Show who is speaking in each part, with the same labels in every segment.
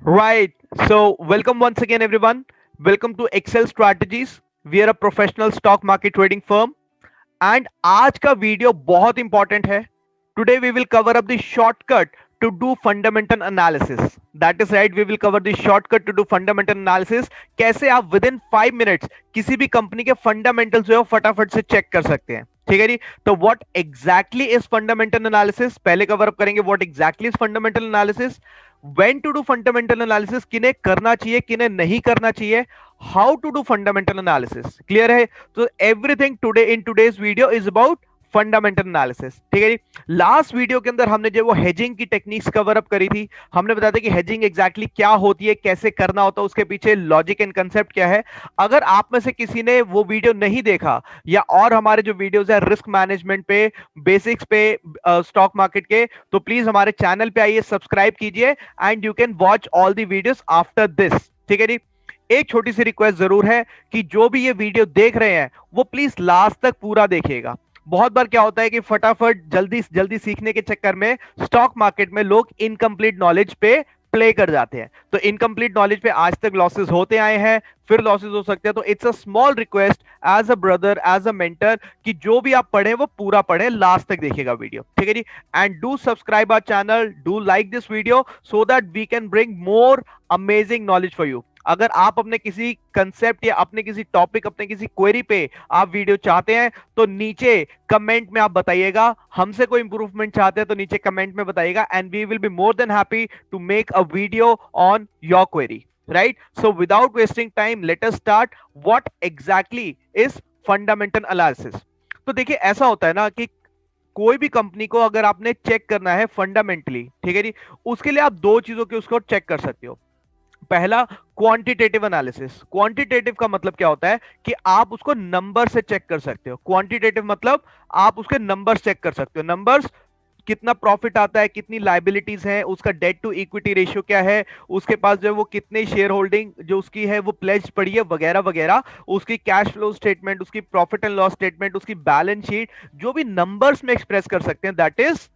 Speaker 1: Right. So, welcome once again, everyone. Welcome to Excel Strategies. We are a professional stock market trading firm. And आज का video बहुत important है. Today we will cover up the shortcut to do fundamental analysis. That is right, we will cover the shortcut to do fundamental analysis. कैसे आप within 5 minutes किसी भी company के fundamentals जो है फटाफट से चेक कर सकते हैं. ठीक है जी. तो what exactly is fundamental analysis पहले कवर अप करेंगे. What exactly is fundamental analysis, when to do fundamental analysis, किन्हें करना चाहिए किन्हें नहीं करना चाहिए, how to do fundamental analysis. Clear है. तो everything today in today's video is about fundamental analysis. ठीक है जी. लास्ट वीडियो के अंदर हमने जो वो हेजिंग की टेक्निक्स कवर अप करी थी. हमने बताया था कि हेजिंग एग्जैक्टली क्या होती है, कैसे करना होता है, उसके पीछे लॉजिक एंड कंसेप्ट क्या है. अगर आप में से किसी ने वो वीडियो नहीं देखा या और हमारे जो वीडियोस है रिस्क मैनेजमेंट पे, बेसिक्स पे, स्टॉक मार्केट के, तो प्लीज हमारे चैनल पे आइए, सब्सक्राइब कीजिए and you can watch all the videos after this. ठीक है जी. एक छोटी सी रिक्वेस्ट जरूर है कि जो भी ये वीडियो देख रहे हैं वो प्लीज लास्ट तक पूरा देखिएगा. बहुत बार क्या होता है कि फटाफट जल्दी जल्दी सीखने के चक्कर में स्टॉक मार्केट में लोग इनकम्प्लीट नॉलेज पे प्ले कर जाते हैं. तो इनकम्प्लीट नॉलेज पे आज तक लॉसेस होते आए हैं, फिर लॉसेस हो सकते हैं. तो it's a small request as a brother, as a mentor, कि जो भी आप पढ़े वो पूरा पढ़े, लास्ट तक देखिएगा वीडियो. ठीक है जी. And do subscribe our channel, do like this video so that we can bring more amazing knowledge for you. अगर आप अपने किसी कंसेप्ट या अपने किसी टॉपिक, अपने किसी क्वेरी पे आप वीडियो चाहते हैं तो नीचे कमेंट में आप बताइएगा. हमसे कोई इंप्रूवमेंट चाहते हैं तो नीचे कमेंट में बताइएगा and we will be more than happy to make a video on your query. Right. So without wasting time let us start. What exactly is fundamental analysis. तो देखिए, ऐसा होता है ना कि कोई भी कंपनी को अगर आपने चेक करना है फंडामेंटली, ठीक है जी, उसके लिए आप दो चीजों के उसको चेक कर सकते हो. पहला, क्वांटिटेटिव एनालिसिस. क्वांटिटेटिव का मतलब क्या होता है कि आप उसको नंबर से चेक कर सकते हो. क्वांटिटेटिव मतलब आप उसके नंबर्स चेक कर सकते हो. नंबर्स, कितना प्रॉफिट आता है, कितनी लाइबिलिटीज है, उसका डेट टू इक्विटी रेशियो क्या है, उसके पास जो है वो कितने शेयर होल्डिंग जो उसकी है वो प्लेज पड़ी है, वगैरह वगैरह, उसकी कैश फ्लो स्टेटमेंट, उसकी प्रॉफिट एंड लॉस स्टेटमेंट, उसकी बैलेंस शीट, जो भी नंबर्स में एक्सप्रेस कर सकते हैं, दैट इज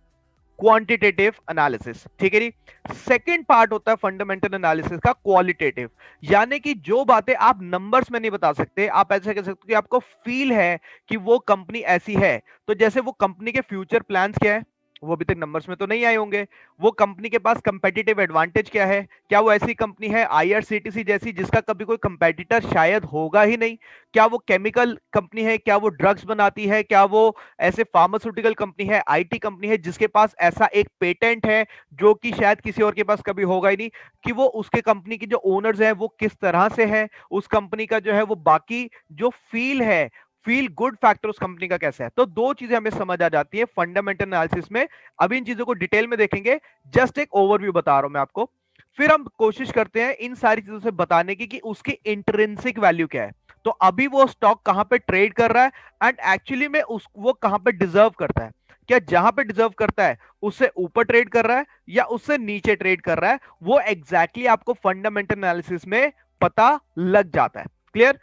Speaker 1: क्वांटिटेटिव एनालिसिस. ठीक है जी. सेकंड पार्ट होता है फंडामेंटल एनालिसिस का क्वालिटेटिव. यानी कि जो बातें आप नंबर्स में नहीं बता सकते, आप ऐसे कह सकते हो कि आपको फील है कि वो कंपनी ऐसी है. तो जैसे वो कंपनी के फ्यूचर प्लान्स क्या है, वो अभी तक नंबर्स में तो नहीं आए होंगे. वो कंपनी के पास कंपेटिटिव एडवांटेज क्या है, क्या वो ऐसी कंपनी है आईआरसीटीसी जैसी जिसका कभी कोई कंपेटिटर शायद होगा ही नहीं. क्या वो केमिकल कंपनी है, क्या वो ड्रग्स बनाती है, क्या वो ऐसे फार्मास्यूटिकल कंपनी है, आईटी कंपनी है जिसके पास ऐसा एक पेटेंट है जो कि शायद किसी और के पास कभी होगा ही नहीं. कि वो उसके कंपनी के जो ओनर्स हैं वो किस तरह से है, उस कंपनी का जो है वो बाकी जो फील है, फील गुड फैक्टर उस कंपनी का कैसा है. तो दो चीजें हमें समझ आ जाती है फंडामेंटल एनालिसिस में. अभी इन चीजों को डिटेल में देखेंगे, जस्ट एक ओवरव्यू बता रहा हूं मैं आपको. फिर हम कोशिश करते हैं इन सारी चीजों से बताने की कि उसकी इंट्रिंसिक वैल्यू क्या है. तो अभी वो स्टॉक कहां पे ट्रेड कर रहा है एंड एक्चुअली में उस वो कहां पे डिजर्व करता है. क्या जहां पे डिजर्व करता है उससे ऊपर ट्रेड कर रहा है या उससे नीचे ट्रेड कर रहा है, वो एग्जैक्टली आपको फंडामेंटल एनालिसिस में पता लग जाता है. क्लियर.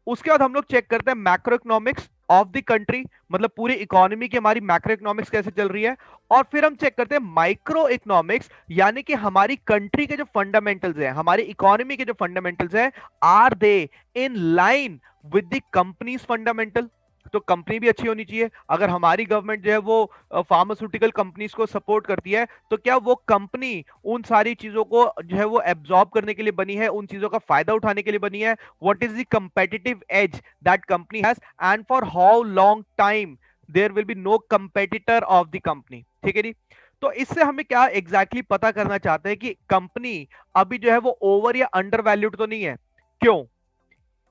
Speaker 1: उसके बाद हम लोग चेक करते हैं macro economics of the country, मतलब पूरी इकोनॉमी की हमारी मैक्रो इकोनॉमिक्स कैसे चल रही है. और फिर हम चेक करते हैं माइक्रो इकोनॉमिक्स, यानी कि हमारी कंट्री के जो फंडामेंटल्स हैं, हमारी इकोनॉमी के जो फंडामेंटल्स हैं, are they in line with the company's fundamental. तो कंपनी भी अच्छी होनी चाहिए. अगर हमारी गवर्नमेंट जो है वो फार्मास्यूटिकल कंपनीज को सपोर्ट करती है तो क्या वो कंपनी उन सारी चीजों को जो है वो एब्जॉर्ब करने के लिए बनी है, उन चीजों का फायदा उठाने के लिए बनी है. What is the competitive edge that company has and for how long time there will be no competitor of the company. ठीक है जी. तो इससे हमें क्या एग्जैक्टली पता करना चाहते हैं कि कंपनी अभी जो है वो ओवर या अंडर वैल्यूड तो नहीं है. क्यों?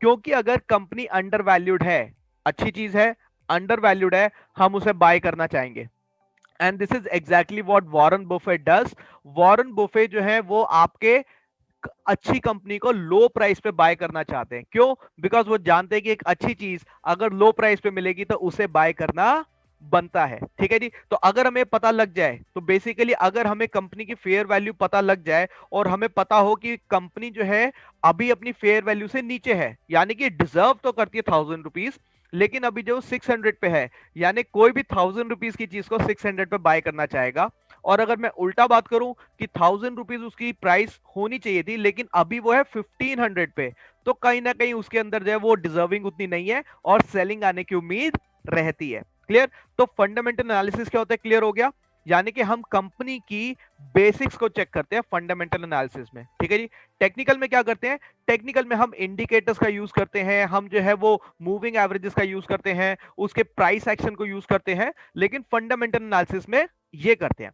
Speaker 1: क्योंकि अगर कंपनी अंडर वैल्यूड है, अच्छी चीज है, अंडर वैल्यूड है, हम उसे बाय करना चाहेंगे. And this is exactly what Warren Buffett does. Warren Buffett जो है वो आपके अच्छी कंपनी को लो प्राइस पे बाय करना चाहते हैं. क्यों? बिकॉज वो जानते हैं कि एक अच्छी चीज अगर लो प्राइस पे मिलेगी तो उसे बाय करना बनता है. ठीक है जी. तो अगर हमें पता लग जाए, तो बेसिकली अगर हमें कंपनी की फेयर वैल्यू पता लग जाए और हमें पता हो कि कंपनी जो है अभी अपनी फेयर वैल्यू से नीचे है, यानी कि डिजर्व तो करती है 1000 रुपीज, लेकिन अभी जो 600 पे है, यानी कोई भी 1000 रुपीज की चीज को 600 पे बाय करना चाहेगा. और अगर मैं उल्टा बात करूं कि 1000 रुपीज उसकी प्राइस होनी चाहिए थी लेकिन अभी वो है 1500 पे, तो कहीं ना कहीं उसके अंदर जो है वो डिजर्विंग उतनी नहीं है और सेलिंग आने की उम्मीद रहती है। क्लियर? तो फंडामेंटल एनालिसिस क्या होता है, क्लियर हो गया? यानी कि हम कंपनी की बेसिक्स को चेक करते हैं फंडामेंटल एनालिसिस में। ठीक है जी। टेक्निकल में क्या करते हैं? टेक्निकल में हम इंडिकेटर्स का यूज करते हैं, हम जो है वो मूविंग एवरेजेस का यूज करते हैं, उसके प्राइस एक्शन को यूज करते हैं, लेकिन फंडामेंटल एनालिसिस में ये करते हैं।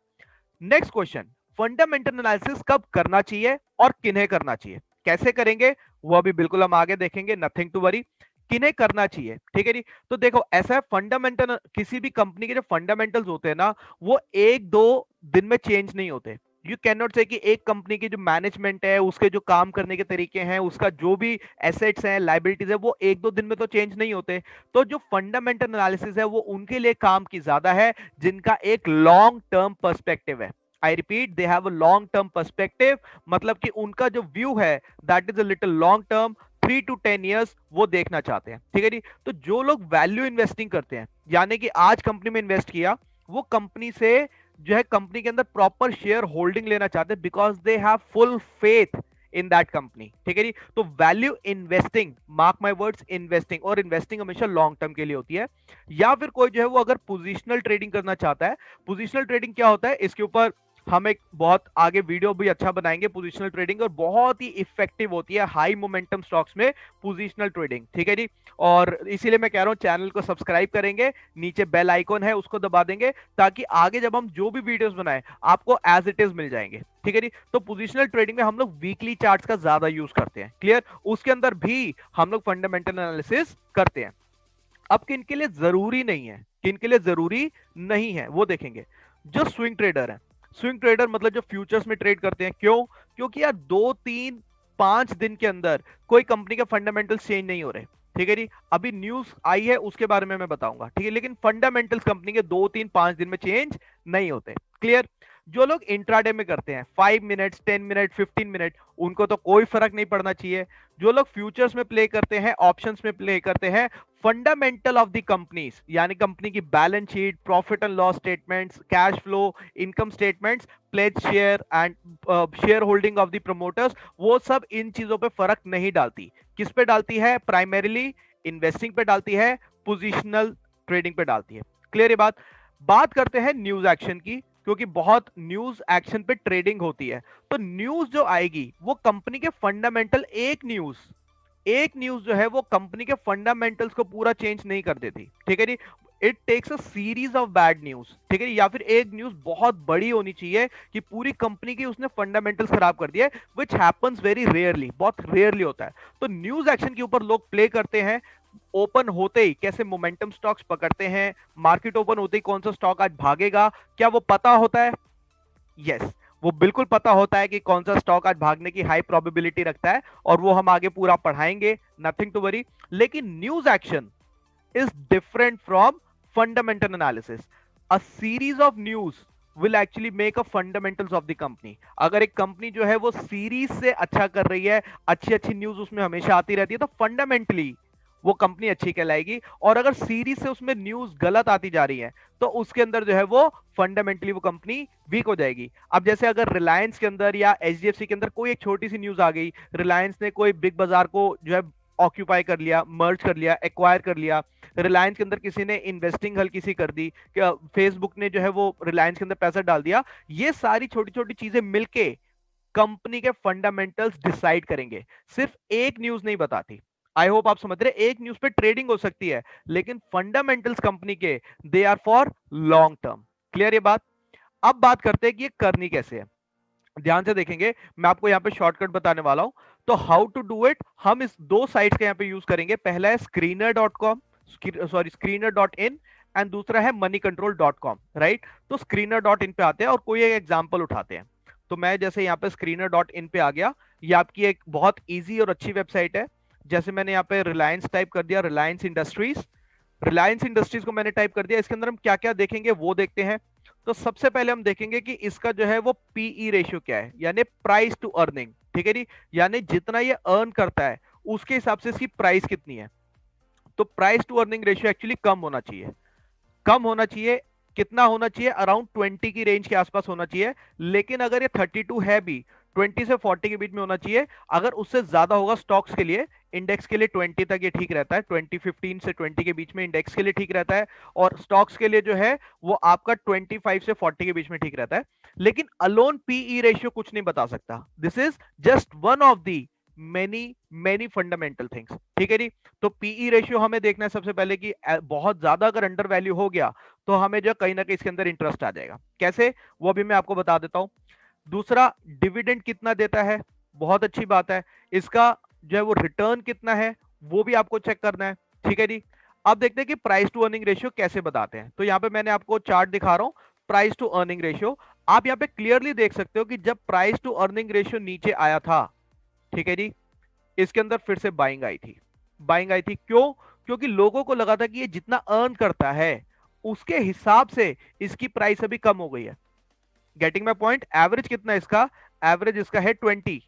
Speaker 1: नेक्स्ट क्वेश्चन, फंडामेंटल एनालिसिस कब करना चाहिए और किन्हें करना चाहिए, कैसे करेंगे वो अभी बिल्कुल हम आगे देखेंगे, नथिंग टू वरी। किन्हें करना चाहिए, ठीक है जी। तो देखो ऐसा है, फंडामेंटल किसी भी कंपनी के जो फंडामेंटल्स होते हैं ना, वो एक दो दिन में चेंज नहीं होते। यू कैन नॉट से कि एक कंपनी की जो मैनेजमेंट है, उसके जो काम करने के तरीके हैं, उसका जो भी एसेट्स हैं, लाइबिलिटीज है, वो एक दो दिन में तो चेंज नहीं होते। तो जो फंडामेंटल एनालिसिस है वो उनके लिए काम की ज्यादा है जिनका एक लॉन्ग टर्म पर्सपेक्टिव है। I repeat, they have a long term perspective, मतलब कि उनका जो व्यू है that is a little long term, 3 to 10 years वो देखना चाहते हैं। ठीक है जी। तो जो लोग वैल्यू इन्वेस्टिंग करते हैं, यानी कि आज कंपनी में इन्वेस्ट किया, वो कंपनी से जो है कंपनी के अंदर प्रॉपर शेयर होल्डिंग लेना चाहते हैं because they have full faith in that company. ठीक है जी। तो value investing, mark my words, investing, और इन्वेस्टिंग हमेशा लॉन्ग टर्म के लिए होती है। या फिर कोई जो है वो अगर पोजिशनल ट्रेडिंग करना चाहता है, पोजिशनल ट्रेडिंग क्या होता है, इसके ऊपर हम एक बहुत आगे वीडियो भी अच्छा बनाएंगे पोजिशनल ट्रेडिंग, और बहुत ही इफेक्टिव होती है हाई मोमेंटम स्टॉक्स में पोजिशनल ट्रेडिंग। ठीक है जी। और इसीलिए मैं कह रहा हूं चैनल को सब्सक्राइब करेंगे, नीचे बेल आइकॉन है उसको दबा देंगे, ताकि आगे जब हम जो भी वीडियोस बनाए आपको एज इट इज मिल जाएंगे। ठीक है जी। तो पोजिशनल ट्रेडिंग में हम लोग वीकली चार्ट्स का ज्यादा यूज करते हैं। क्लियर? उसके अंदर भी हम लोग फंडामेंटल एनालिसिस करते हैं। अब किन के लिए जरूरी नहीं है, किन के लिए जरूरी नहीं है वो देखेंगे। जो स्विंग ट्रेडर है, स्विंग ट्रेडर मतलब जो फ्यूचर्स में ट्रेड करते हैं, क्यों? क्योंकि यार 2 3 5 दिन के अंदर कोई कंपनी के फंडामेंटल्स चेंज नहीं हो रहे। ठीक है जी। अभी न्यूज आई है उसके बारे में मैं बताऊंगा, ठीक है, लेकिन फंडामेंटल्स कंपनी के 2 3 5 दिन में चेंज नहीं होते। क्लियर? जो लोग इंट्राडे में करते हैं 5 मिनट्स, 10 मिनट, 15 मिनट, उनको तो कोई फर्क नहीं पड़ना चाहिए। जो लोग फ्यूचर्स में प्ले करते हैं, ऑप्शंस में प्ले करते हैं, फंडामेंटल ऑफ द कंपनीज, यानी कंपनी की balance sheet, profit and loss statements, cash flow, income statements, pledge share and share holding of the promoters, वो सब इन चीजों पे फर्क नहीं डालती। किस पे डालती है? प्राइमरीली इन्वेस्टिंग पे डालती है, पोजिशनल ट्रेडिंग पे डालती है। क्लियर ये बात? बात करते हैं न्यूज एक्शन की, क्योंकि बहुत न्यूज एक्शन पे ट्रेडिंग होती है। तो न्यूज जो आएगी वो कंपनी के फंडामेंटल, एक न्यूज जो है वो कंपनी के फंडामेंटल्स को पूरा चेंज नहीं कर देती। ठीक है जी। It takes a series of bad news. ठीक है, या फिर एक न्यूज बहुत बड़ी होनी चाहिए कि पूरी कंपनी की उसने फंडामेंटल्स खराब कर दिया, विच हैपेंस वेरी रेयरली, बहुत रेयरली होता है। तो न्यूज एक्शन के ऊपर लोग प्ले करते हैं। ओपन होते ही कैसे मोमेंटम स्टॉक्स पकड़ते हैं, मार्केट ओपन होते ही कौन सा स्टॉक आज भागेगा, क्या वो पता होता है? यस, वो बिल्कुल पता होता है कि कौन सा स्टॉक आज भागने की हाई प्रोबेबिलिटी रखता है, और वो हम आगे पूरा पढ़ाएंगे, नथिंग टू वरी। लेकिन news action is different from fundamental analysis. A series of news will actually make a fundamentals of the company. अगर एक कंपनी जो है वो सीरीज से अच्छा कर रही है, अच्छी अच्छी न्यूज उसमें हमेशा आती रहती है, तो फंडामेंटली वो कंपनी अच्छी कहलाएगी। और अगर सीरीज से उसमें न्यूज गलत आती जा रही है, तो उसके अंदर जो है वो फंडामेंटली वो कंपनी वीक हो जाएगी। अब जैसे अगर रिलायंस के अंदर या एचडीएफसी के अंदर कोई एक छोटी सी न्यूज आ गई, रिलायंस ने कोई बिग बाजार को जो है ऑक्यूपाई कर लिया, मर्ज कर लिया, एक्वायर कर लिया, रिलायंस के अंदर किसी ने इन्वेस्टिंग हल्की सी कर दी, फेसबुक ने जो है वो रिलायंस के अंदर पैसा डाल दिया, ये सारी छोटी छोटी चीजें मिलके कंपनी के फंडामेंटल्स डिसाइड करेंगे। सिर्फ एक न्यूज नहीं बताती। आई होप आप समझ रहे, एक न्यूज पे ट्रेडिंग हो सकती है, लेकिन फंडामेंटल्स कंपनी के they are for long term. Clear ये बात? अब बात करते हैं कि ये करनी कैसे है। ध्यान से देखेंगे, मैं आपको यहाँ पे शॉर्टकट बताने वाला हूं। तो हाउ टू डू इट, हम इस दो साइट्स के यहाँ पे यूज करेंगे। पहला है screener.com, सॉरी screener.in, एंड दूसरा है moneycontrol.com, राइट? तो screener.in पे आते हैं और कोई एक एग्जांपल उठाते हैं। तो मैं जैसे यहाँ पे screener.in पे आ गया, ये आपकी एक बहुत इजी और अच्छी वेबसाइट है। जैसे मैंने यहाँ पे रिलायंस टाइप कर दिया, रिलायंस इंडस्ट्रीज, रिलायंस इंडस्ट्रीज को मैंने टाइप कर दिया। इसके अंदर हम क्या क्या देखेंगे वो देखते हैं। तो सबसे पहले हम देखेंगे कि इसका जो है वो पीई रेशियो क्या है, यानी प्राइस टू अर्निंग। ठीक है जी, यानी जितना ये अर्न करता है उसके हिसाब से इसकी प्राइस कितनी है। तो price to earning ratio actually कम होना चाहिए, कम होना चाहिए। कितना होना चाहिए, अराउंड 20 की रेंज के आसपास होना चाहिए। लेकिन अगर ये 32 है भी, 20 से 40 के बीच में होना चाहिए। अगर उससे ज्यादा होगा स्टॉक्स के लिए, इंडेक्स के लिए 20 तक ये ठीक रहता है, 2015 से 20 के बीच में इंडेक्स के लिए ठीक रहता है, और स्टॉक्स के लिए जो है वो आपका 25 से 40 के बीच में ठीक रहता है। लेकिन अलोन पीई रेशियो कुछ नहीं बता सकता। This is just one of the many many fundamental things, ठीक है जी। तो पीई रेशियो हमें देखना है सबसे पहले कि बहुत ज्यादा अगर अंडर वैल्यू हो गया तो हमें जो कहीं ना कहीं इसके अंदर इंटरेस्ट आ जाएगा। कैसे, वो भी मैं आपको बता देता हूं। दूसरा, डिविडेंड कितना देता है, बहुत अच्छी बात है। इसका जो है वो रिटर्न कितना है वो भी आपको चेक करना है, ठीक है जी। अब देखते हैं कि प्राइस टू अर्निंग रेशियो कैसे बताते हैं। तो यहाँ पे मैंने आपको चार्ट दिखा रहा हूं, प्राइस टू अर्निंग रेशियो। आप यहाँ पे क्लियरली देख सकते हो कि जब प्राइस टू अर्निंग रेशियो नीचे आया था, ठीक है जी, इसके अंदर फिर से बाइंग आई थी। बाइंग आई थी क्यों? क्योंकि लोगों को लगा था कि ये जितना अर्न करता है उसके हिसाब से इसकी प्राइस अभी कम हो गई है। Getting my point? एवरेज कितना है इसका? एवरेज इसका है 20।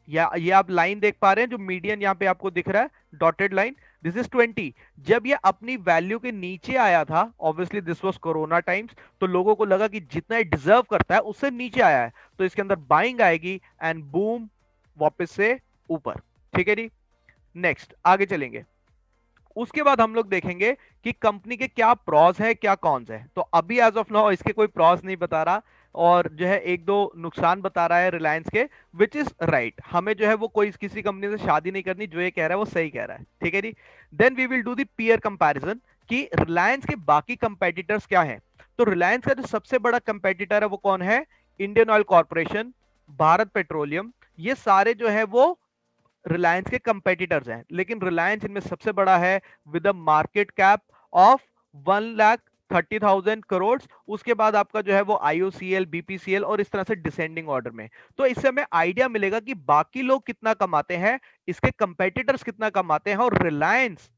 Speaker 1: या ये आप लाइन देख पा रहे हैं, जो मीडियन यहाँ पे आपको दिख रहा है डॉटेड लाइन, दिस इज 20। जब ये अपनी वैल्यू के नीचे आया था, obviously this was corona times, तो लोगों को लगा कि जितना ये डिजर्व करता है उससे नीचे आया है, तो इसके अंदर बाइंग आएगी एंड बूम, वापस से ऊपर, ठीक है जी। नेक्स्ट आगे चलेंगे। उसके बाद हम लोग देखेंगे कि कंपनी के क्या प्रॉस है क्या कॉन्स है। तो अभी एज ऑफ नाउ इसके कोई प्रॉस नहीं बता रहा, और जो है एक दो नुकसान बता रहा है रिलायंस के, विच इज राइट। हमें जो है वो कोई किसी कंपनी से शादी नहीं करनी, जो ये कह रहा है वो सही कह रहा है, ठीक है जी। Then we will do the peer comparison कि रिलायंस के बाकी कंपेटिटर्स क्या हैं। तो रिलायंस का जो सबसे बड़ा कंपेटिटर है वो कौन है? Indian oil corporation, Bharat petroleum, ये सारे जो है वो रिलायंस के कंपेटिटर्स हैं। लेकिन रिलायंस इनमें सबसे बड़ा है with a market cap of 1,30,000 crore. उसके बाद आपका जो है वो आईओसीएल, बीपीसीएल और इस तरह से डिसेंडिंग ऑर्डर में। तो इससे हमें आइडिया मिलेगा कि बाकी लोग कितना कमाते हैं, इसके कंपेटिटर्स कितना कमाते हैं, और रिलायंस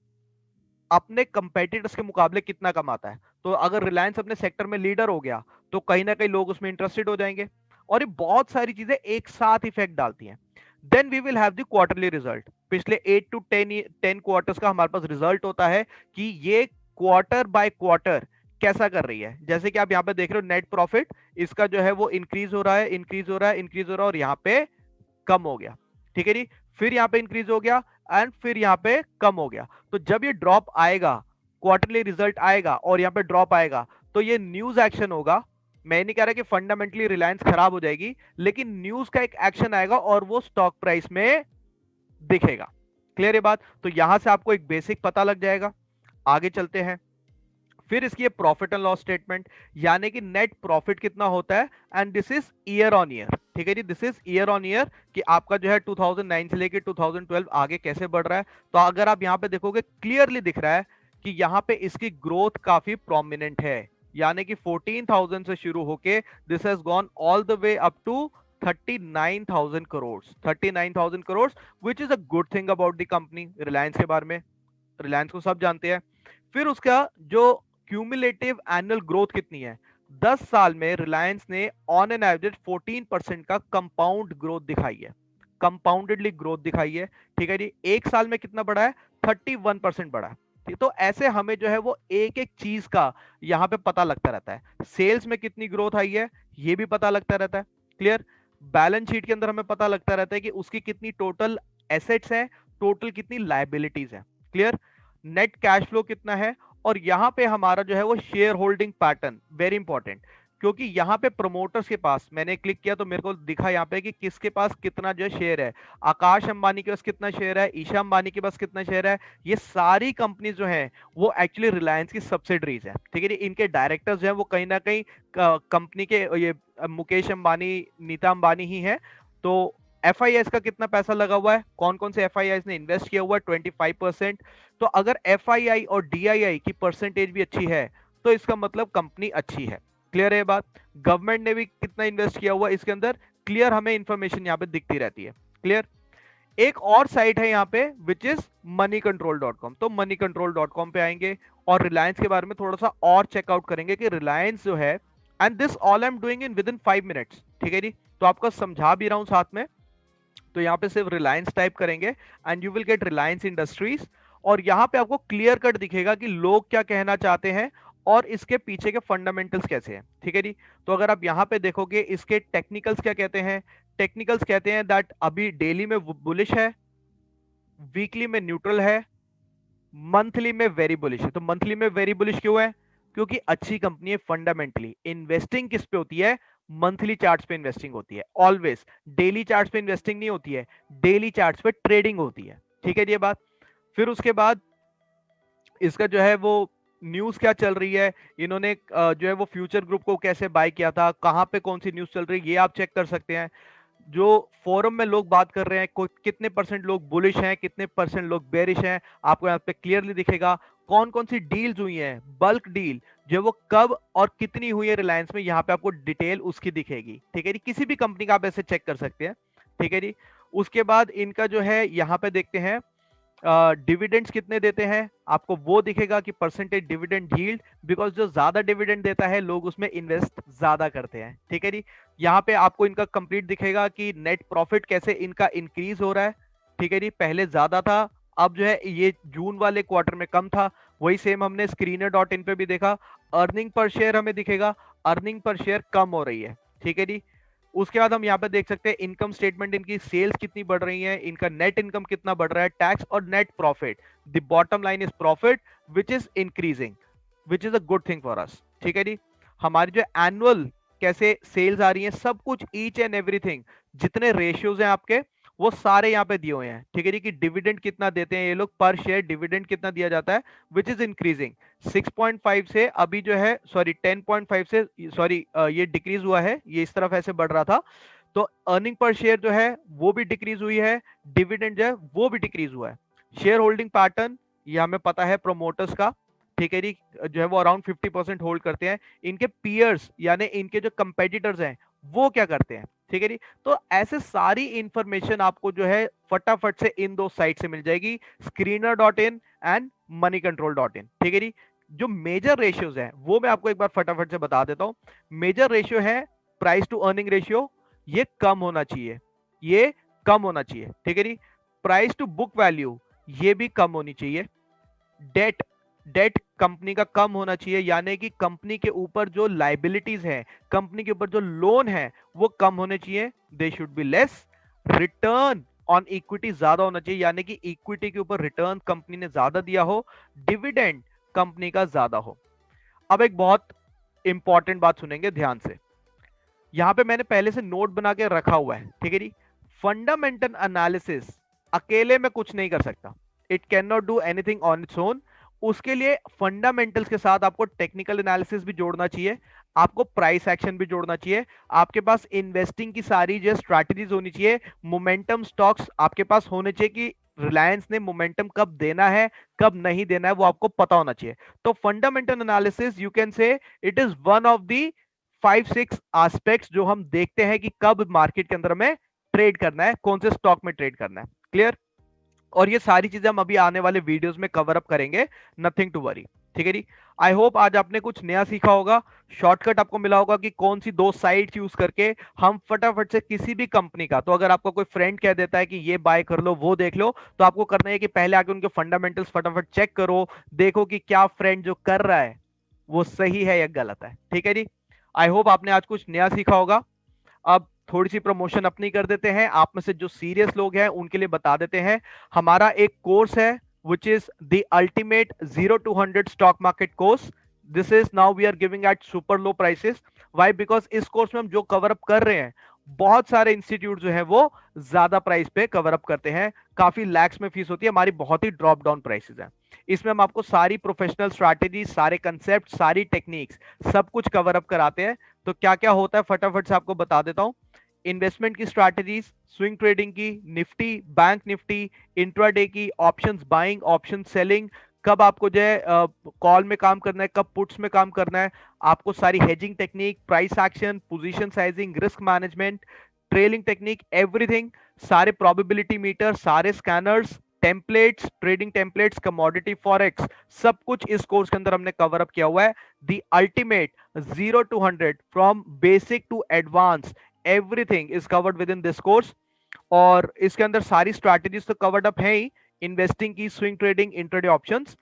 Speaker 1: अपने कंपेटिटर्स के मुकाबले कितना कमाता है। तो अगर रिलायंस अपने सेक्टर में लीडर हो गया तो कहीं ना कहीं लोग उसमें इंटरेस्टेड हो जाएंगे, और ये बहुत सारी चीजें एक साथ इफेक्ट डालती हैं। Then we will have the quarterly result. पिछले 8 टू 10 क्वार्टर्स का हमारे पास रिजल्ट होता है कि ये क्वार्टर बाय क्वार्टर कैसा कर रही है। जैसे कि आप यहाँ पे देख रहे हो, नेट प्रॉफिट इसका जो है वो इंक्रीज हो रहा है, इंक्रीज हो रहा है, इंक्रीज हो रहा है, और यहाँ पे कम हो गया, ठीक है जी। फिर यहाँ पे इंक्रीज हो गया एंड फिर यहाँ पे कम हो गया। तो जब ये ड्रॉप आएगा, क्वार्टरली रिजल्ट आएगा और यहाँ पे ड्रॉप आएगा, तो ये न्यूज एक्शन होगा। मैं नहीं कह रहा कि फंडामेंटली रिलायंस खराब हो जाएगी, लेकिन न्यूज का एक एक्शन आएगा और वो स्टॉक प्राइस में दिखेगा। क्लियर है बात? तो यहां से आपको एक बेसिक पता लग जाएगा। आगे चलते हैं। फिर इसकी ये प्रॉफिट एंड लॉस स्टेटमेंट, यानी कि नेट प्रॉफिट कितना होता है, and this is year on year, ठीक है जी। This is year on year कि आपका जो है 2009 से लेके 2012 आगे कैसे बढ़ रहा है। तो अगर आप यहां पे देखोगे, क्लियरली दिख रहा है कि यहां पे इसकी ग्रोथ काफी प्रोमिनेंट है, यानी कि 14,000 से शुरू होके this has gone all the way up to 39,000 crore, 39,000 crore, which is a good thing about the company. Reliance के बारे में, रिलायंस को सब जानते हैं। फिर उसका जो क्यूमुलेटिव एनुअल ग्रोथ कितनी है, 10 साल में रिलायंस ने ऑन एन एवरेज 14% का कंपाउंड ग्रोथ दिखाई है, कंपाउंडेडली ग्रोथ दिखाई है, ठीक है जी। एक साल में कितना बढ़ा है? 31% बढ़ा है। तो ऐसे हमें जो है वो एक एक चीज का यहाँ पे पता लगता रहता है। सेल्स में कितनी ग्रोथ आई है ये भी पता लगता रहता है, क्लियर। बैलेंस शीट के अंदर हमें पता लगता रहता है कि उसकी कितनी टोटल एसेट्स है, टोटल कितनी लायबिलिटीज है, क्लियर। नेट कैश फ्लो कितना है, और यहां पे हमारा जो है वो share holding pattern very important, क्योंकि यहाँ पे प्रमोटर्स के पास, मैंने क्लिक किया तो मेरे को दिखा यहाँ पे कि किसके पास कितना जो शेयर है। आकाश अंबानी के पास कितना शेयर है, ईशा अंबानी के पास कितना शेयर है। ये सारी कंपनीज जो है वो एक्चुअली रिलायंस की सब्सिडरीज है, ठीक है जी। इनके डायरेक्टर्स जो है वो कहीं ना कहीं कंपनी के ये मुकेश अंबानी, नीता अंबानी ही है। तो एफआईआईस का कितना पैसा लगा हुआ है, कौन कौन से एफआईआईस ने इन्वेस्ट किया हुआ है? 25%। तो अगर एफआईआई और डीआईआई की परसेंटेज भी अच्छी है तो इसका मतलब कंपनी अच्छी है, क्लियर है बात। गवर्नमेंट ने भी कितना इन्वेस्ट किया हुआ इसके अंदर, क्लियर, हमें इंफॉर्मेशन यहाँ पे दिखती रहती है, क्लियर। एक और साइट है यहाँ पे विच इज moneycontrol.com। तो moneycontrol.com पे आएंगे और रिलायंस के बारे में थोड़ा सा और चेकआउट करेंगे कि रिलायंस जो है, and this all I am doing in with in 5 minutes, ठीक है जी। तो आपको समझा भी रहा हूं साथ में। तो यहाँ पे सिर्फ रिलायंस टाइप करेंगे and you will get Reliance industries, और यहाँ पे आपको क्लियर कट दिखेगा कि लोग क्या कहना चाहते हैं और इसके पीछे के फंडामेंटल्स कैसे हैं, ठीक है जी। तो अगर आप यहाँ पे देखोगे इसके टेक्निकल्स क्या कहते हैं, टेक्निकल्स कहते हैं दैट अभी डेली में बुलिश है, वीकली में न्यूट्रल है, मंथली में वेरी बुलिश है। तो मंथली में वेरी बुलिश क्यों है, क्योंकि अच्छी कंपनी है फंडामेंटली। इन्वेस्टिंग किस पे होती है, मंथली चार्ट्स पे इन्वेस्टिंग होती है ऑलवेज, डेली चार्ट्स पे इन्वेस्टिंग नहीं होती है, डेली चार्ट्स पे ट्रेडिंग होती है, ठीक है ये बात। फिर उसके बाद इसका जो है वो न्यूज क्या चल रही है, इन्होंने जो है वो फ्यूचर ग्रुप को कैसे बाय किया था, कहां पे कौन सी न्यूज चल रही है, ये आप चेक कर सकते हैं। जो फोरम में लोग बात कर रहे हैं, कितने परसेंट लोग बुलिश हैं, कितने परसेंट लोग बेरिश हैं, आपको यहाँ पे क्लियरली दिखेगा। कौन कौन सी डील्स हुई हैं, बल्क डील जो वो कब और कितनी हुई है रिलायंस में, यहाँ पे आपको डिटेल उसकी दिखेगी, ठीक है जी। किसी भी कंपनी का आप ऐसे चेक कर सकते हैं, ठीक है जी। उसके बाद इनका जो है यहाँ पे देखते हैं डिविडेंड्स कितने देते हैं, आपको वो दिखेगा कि परसेंटेज डिविडेंड यील्ड, बिकॉज जो ज्यादा डिविडेंड देता है लोग उसमें इन्वेस्ट ज्यादा करते हैं, ठीक है जी। यहाँ पे आपको इनका कंप्लीट दिखेगा कि नेट प्रॉफिट कैसे इनका इंक्रीज हो रहा है, ठीक है जी। पहले ज्यादा था, अब जो है ये जून वाले क्वार्टर में कम था, वही सेम हमने स्क्रीनर डॉट इन पे भी देखा। अर्निंग पर शेयर हमें दिखेगा, अर्निंग पर शेयर कम हो रही है, ठीक है जी। उसके बाद हम यहाँ पे देख सकते हैं इनकम स्टेटमेंट, इनकी सेल्स कितनी बढ़ रही है, इनका नेट इनकम कितना बढ़ रहा है, टैक्स और net profit. The bottom line is profit which is increasing, which is a good thing for us, ठीक है जी। हमारी जो एनुअल कैसे सेल्स आ रही है, सब कुछ ईच एंड एवरीथिंग, जितने रेशियोज हैं आपके वो सारे यहाँ पे दिए हुए हैं, ठीक है जी। कि डिविडेंड कितना देते हैं ये लोग, पर शेयर डिविडेंड कितना दिया जाता है, विच इज इंक्रीजिंग 6.5 से अभी जो है सॉरी 10.5 से सॉरी ये डिक्रीज हुआ है, ये इस तरफ ऐसे बढ़ रहा था। तो अर्निंग पर शेयर जो है वो भी डिक्रीज हुई है, डिविडेंड जो है वो भी डिक्रीज हुआ है। शेयर होल्डिंग पैटर्न ये हमें पता है प्रोमोटर्स का, ठीक है जी, जो है वो अराउंड 50% होल्ड करते हैं। इनके पियर्स यानी इनके जो कंपेटिटर्स हैं वो क्या करते हैं, ठीक है जी। तो ऐसे सारी इंफॉर्मेशन आपको जो है फटाफट से इन दो साइट से मिल जाएगी, screener dot in and money control dot in, ठीक है जी। जो मेजर रेशियोज हैं वो मैं आपको एक बार फटाफट से बता देता हूं। मेजर रेशियो है प्राइस टू अर्निंग रेशियो, ये कम होना चाहिए, ये कम होना चाहिए, ठीक है जी। प्राइस टू बुक वैल्यू ये भी कम होनी चाहिए। डेट डेट कंपनी का कम होना चाहिए, यानी कि कंपनी के ऊपर जो लाइबिलिटीज है, कंपनी के ऊपर जो लोन है वो कम होने चाहिए, they should be less. Return on equity ज्यादा होना चाहिए, यानी कि इक्विटी के ऊपर रिटर्न कंपनी ने ज्यादा दिया हो, डिविडेंड कंपनी का ज्यादा हो। अब एक बहुत इंपॉर्टेंट बात सुनेंगे ध्यान से, यहां पे मैंने पहले से नोट बना के रखा हुआ है, ठीक है जी। फंडामेंटल एनालिसिस अकेले में कुछ नहीं कर सकता, it can not do anything on its own. उसके लिए फंडामेंटल्स के साथ आपको टेक्निकल एनालिसिस भी जोड़ना चाहिए, आपको प्राइस एक्शन भी जोड़ना चाहिए, आपके पास इन्वेस्टिंग की सारी जो स्ट्रैटेजीज होनी चाहिए, मोमेंटम स्टॉक्स आपके पास होने चाहिए कि रिलायंस ने मोमेंटम कब देना है कब नहीं देना है वो आपको पता होना चाहिए। तो fundamental analysis you can say it is one of the 5-6 aspects जो हम देखते हैं कि कब मार्केट के अंदर हमें ट्रेड करना है, कौन से स्टॉक में ट्रेड करना है, क्लियर। और ये सारी चीजें हम अभी आने वाले वीडियोस में कवर अप करेंगे, नथिंग टू वरी, ठीक है जी। आई होप आज आपने कुछ नया सीखा होगा, शॉर्टकट आपको मिला होगा कि कौन सी दो साइट्स यूज करके हम फटाफट से किसी भी कंपनी का, तो अगर आपका कोई फ्रेंड कह देता है कि ये बाय कर लो वो देख लो, तो आपको करना है कि पहले आके उनके फंडामेंटल्स फटाफट चेक करो, देखो कि क्या फ्रेंड जो कर रहा है वो सही है या गलत है, ठीक है जी। आई होप आपने आज कुछ नया सीखा होगा। अब थोड़ी सी प्रमोशन अपनी कर देते हैं, आप में से जो सीरियस लोग हैं उनके लिए बता देते हैं, हमारा एक कोर्स है which is the ultimate 0 to 100 stock market course. This is now we are giving at super low prices. Why? Because इस कोर्स में हम जो कवर अप कर रहे हैं, बहुत सारे इंस्टीट्यूट जो है वो ज्यादा प्राइस पे कवर अप करते हैं, काफी लैक्स में फीस होती है, हमारी बहुत ही ड्रॉप डाउन प्राइसेस है। इसमें हम आपको सारी प्रोफेशनल स्ट्रैटेजी, सारे कंसेप्ट, सारी टेक्निक्स सब कुछ कवर अप कराते हैं। तो क्या क्या होता है फटाफट से आपको बता देता हूं। इन्वेस्टमेंट की स्ट्रैटेजीज, स्विंग ट्रेडिंग की, निफ्टी, बैंक निफ्टी, इंट्राडे की, ऑप्शंस बाइंग, ऑप्शन सेलिंग, कब आपको जो है कॉल में काम करना है, कब पुट्स में काम करना है, आपको सारी hedging technique, price action, position sizing, risk management, trailing technique, everything, सारे प्रोबेबिलिटी मीटर, सारे scanners, templates, trading templates, commodity forex, सब कुछ इस कोर्स के अंदर हमने कवर अप किया हुआ है। The ultimate 0 to 100 from basic to advance, everything is covered with in this course. और इसके अंदर सारी स्ट्रैटेजीज तो कवर्ड अप है ही, इन्वेस्टिंग की, swing trading, intraday options,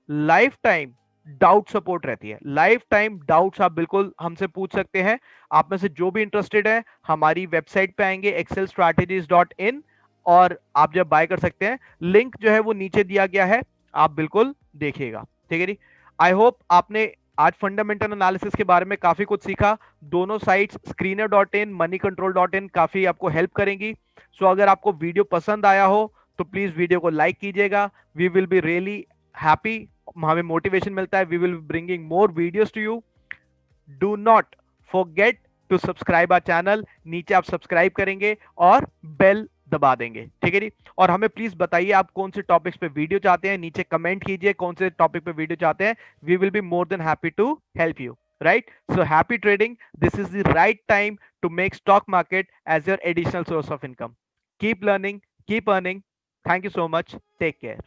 Speaker 1: life time doubt support रहती है, लाइफ टाइम डाउट्स आप बिल्कुल हमसे पूछ सकते हैं। आप में से जो भी इंटरेस्टेड है हमारी वेबसाइट पे आएंगे excelstrategies.in, और आप जब बाय कर सकते हैं, लिंक जो है वो नीचे दिया गया है, आप बिल्कुल देखिएगा। ठीक है जी। आई होप आपने आज फंडामेंटल एनालिसिस के बारे में काफी कुछ सीखा। दोनों साइट्स screener.in, moneycontrol.in काफी आपको हेल्प करेंगी। सो अगर आपको वीडियो पसंद आया हो तो प्लीज वीडियो को लाइक कीजिएगा। We will be really happy, हमें मोटिवेशन मिलता है। We will bringing more videos to you. Do not forget to subscribe our channel. नीचे आप सब्सक्राइब करेंगे और बेल दबा देंगे। ठीक है जी। और हमें प्लीज बताइए आप कौन से टॉपिक्स पे वीडियो चाहते हैं, नीचे कमेंट कीजिए कौन से टॉपिक पे वीडियो चाहते हैं। We will be more than happy to help you, right? So happy trading. This is the right time to make stock market as your additional source of income. Keep learning, keep earning. Thank you so much. Take care.